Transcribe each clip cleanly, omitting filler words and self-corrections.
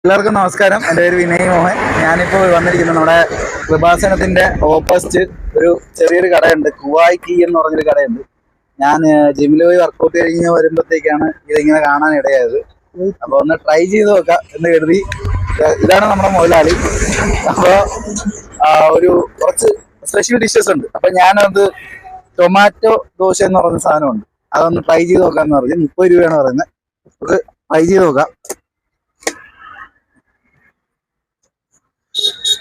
എല്ലാവർക്കും നമസ്കാരം. എൻ്റെ പേര് വിനയ് മോഹൻ. ഞാനിപ്പോൾ വന്നിരിക്കുന്നത് നമ്മുടെ കൃപാസനത്തിന്റെ ഓപ്പോസിറ്റ് ഒരു ചെറിയൊരു കടയുണ്ട്, കുവായ് കീ എന്ന് പറഞ്ഞൊരു കടയുണ്ട്. ഞാൻ ജിമ്മിൽ പോയി വർക്കൗട്ട് കഴിഞ്ഞ് വരുമ്പോഴത്തേക്കാണ് ഇതിങ്ങനെ കാണാൻ ഇടയായത്. അപ്പോൾ ഒന്ന് ട്രൈ ചെയ്ത് നോക്കാം എന്ന് കരുതി. ഇതാണ് നമ്മുടെ മുതലാളി. അപ്പോൾ ഒരു കുറച്ച് സ്പെഷ്യൽ ഡിഷസ് ഉണ്ട്. അപ്പം ഞാനത് ടൊമാറ്റോ ദോശ എന്ന് പറയുന്ന സാധനമുണ്ട്, അതൊന്ന് ട്രൈ ചെയ്ത് നോക്കാമെന്ന് പറഞ്ഞു. 30 രൂപയാണ് പറയുന്നത്. അത് ട്രൈ ചെയ്ത് നോക്കാം. ഈ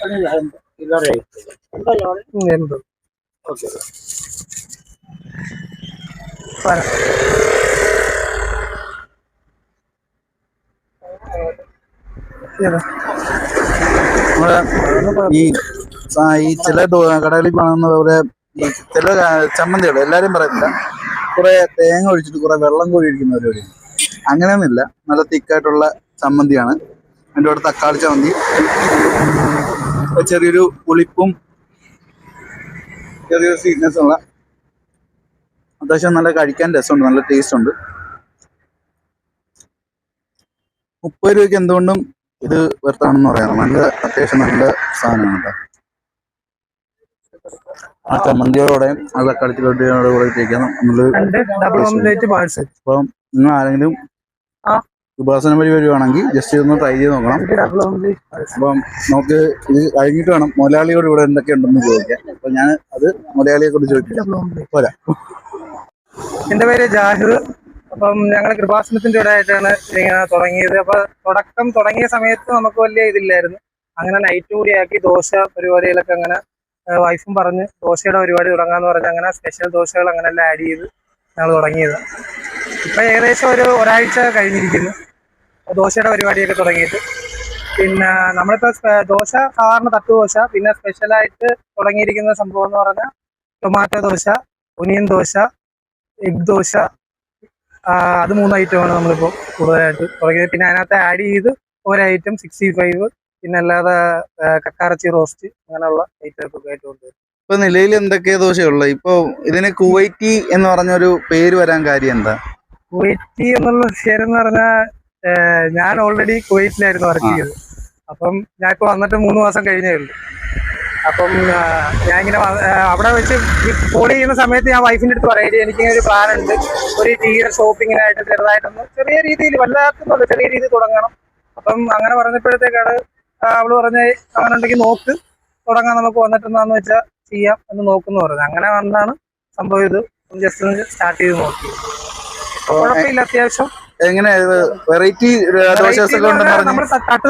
ചില കടകളിൽ കാണുന്ന പോലെ ഈ ചില ചമ്മന്തികൾ എല്ലാരും പറയത്തില്ല, കുറെ തേങ്ങ ഒഴിച്ചിട്ട് കുറെ വെള്ളം കൂടി ഒഴിക്കുന്ന പരിപാടി. അങ്ങനെയൊന്നുമില്ല, നല്ല തിക്കായിട്ടുള്ള ചമ്മന്തിയാണ്. അതിൻ്റെ കൂടെ തക്കാളി ചമ്മന്തി, ചെറിയൊരു പുളിപ്പും ചെറിയൊരു സ്വീറ്റ്നെസ് ഉള്ള, അത്യാവശ്യം നല്ല കഴിക്കാൻ രസമുണ്ട്, നല്ല ടേസ്റ്റ് ഉണ്ട്. 30 രൂപയ്ക്ക് എന്തുകൊണ്ടും ഇത് വെർത്താണെന്ന് പറയാം. നല്ല അത്യാവശ്യം നല്ല സാധനമാണ് കേട്ടോ. ആ ചമ്മന്തിയോടെ ആ തക്കാളിച്ചോടെ കൂടെ കഴിക്കാൻ നമ്മള്. അപ്പം നിങ്ങൾ ആരെങ്കിലും ഉപാസന വഴി വരുവാണെങ്കിൽ ജസ്റ്റ് ഇതൊന്ന് ട്രൈ ചെയ്ത് നോക്കണം. അപ്പം നമുക്ക് ഇത് കഴിഞ്ഞിട്ട് വേണം മുതലാളിയോട് ഇവിടെ എന്തൊക്കെ ഉണ്ടെന്ന് ചോദിക്കാം. അപ്പൊ ഞാൻ അത് മുതലാളിയെ കൊണ്ട് ചോദിക്കാം. പോരാ. എന്റെ പേര് ജാഹിർ. അപ്പം ഞങ്ങൾ കൃപാസനത്തിന്റെ ഇവിടെ ആയിട്ടാണ് ഇങ്ങനെ തുടങ്ങിയത്. അപ്പൊ തുടങ്ങിയ സമയത്ത് നമുക്ക് വലിയ ഇതില്ലായിരുന്നു. അങ്ങനെ നൈറ്റ് കൂടിയാക്കി ദോശ പരിപാടികളൊക്കെ അങ്ങനെ വൈഫും പറഞ്ഞ് ദോശയുടെ പരിപാടി തുടങ്ങാന്ന് പറഞ്ഞ് അങ്ങനെ സ്പെഷ്യൽ ദോശകൾ അങ്ങനെ എല്ലാം ആഡ് ചെയ്ത് ഞങ്ങൾ തുടങ്ങിയത്. ഇപ്പൊ ഏകദേശം ഒരാഴ്ച കഴിഞ്ഞിരിക്കുന്നു ദോശയുടെ പരിപാടിയൊക്കെ തുടങ്ങിയിട്ട്. പിന്നെ നമ്മളിപ്പോ ദോശ സാധാരണ തട്ടു ദോശ, പിന്നെ സ്പെഷ്യലായിട്ട് തുടങ്ങിയിരിക്കുന്ന സംഭവം എന്ന് പറഞ്ഞാൽ tomato dosa, onion dosa, egg dosa, അത് 3 ഐറ്റമാണ് നമ്മളിപ്പോൾ കൂടുതലായിട്ട് തുടങ്ങിയത്. പിന്നെ അതിനകത്ത് ആഡ് ചെയ്ത് ഒരു ഐറ്റം 65, പിന്നെ അല്ലാതെ കക്കാറച്ചി റോസ്റ്റ്, അങ്ങനെയുള്ള ഐറ്റമൊക്കെ ആയിട്ട് കൊണ്ടുവരും. ഇപ്പൊ നിലയിൽ എന്തൊക്കെയാ ദോശയുള്ളത്? ഇപ്പൊ ഇതിന് കുവൈറ്റി എന്ന് പറഞ്ഞൊരു പേര് വരാൻ കാര്യം എന്താ? കുവൈറ്റി എന്നുള്ള പേരെന്ന് പറഞ്ഞാൽ ഞാൻ ഓൾറെഡി കുവൈറ്റിലായിരുന്നു വർക്ക് ചെയ്തത്. അപ്പം ഞാൻ ഇപ്പോൾ വന്നിട്ട് 3 മാസം കഴിഞ്ഞേ ഉള്ളൂ. അപ്പം ഞാനിങ്ങനെ അവിടെ വെച്ച് കോൾ ചെയ്യുന്ന സമയത്ത് ഞാൻ വൈഫിൻ്റെ അടുത്ത് പറയും, എനിക്കിങ്ങനെ ഒരു പ്ലാൻ ഉണ്ട്, ഒരു ടീയർ ഷോപ്പിങ്ങിനായിട്ട് ചെറുതായിട്ടൊന്ന് ചെറിയ രീതിയിൽ, വല്ലാത്തൊന്നുമില്ല, ചെറിയ രീതിയിൽ തുടങ്ങണം. അപ്പം അങ്ങനെ പറഞ്ഞപ്പോഴത്തേക്കാണ് അവള് പറഞ്ഞ അങ്ങനെ ഉണ്ടെങ്കിൽ നോക്ക്, തുടങ്ങാൻ നമുക്ക് വന്നിട്ടെന്താന്ന് വെച്ചാൽ ചെയ്യാം എന്ന് നോക്കുന്നു പറഞ്ഞു. അങ്ങനെ വന്നാണ് സംഭവം. ഇത് ജസ്റ്റ് ഒന്ന് സ്റ്റാർട്ട് ചെയ്ത് നോക്കി. കുഴപ്പമില്ല, അത്യാവശ്യം. എങ്ങനെ വെറൈറ്റി ദോശ നമ്മൾ തട്ടു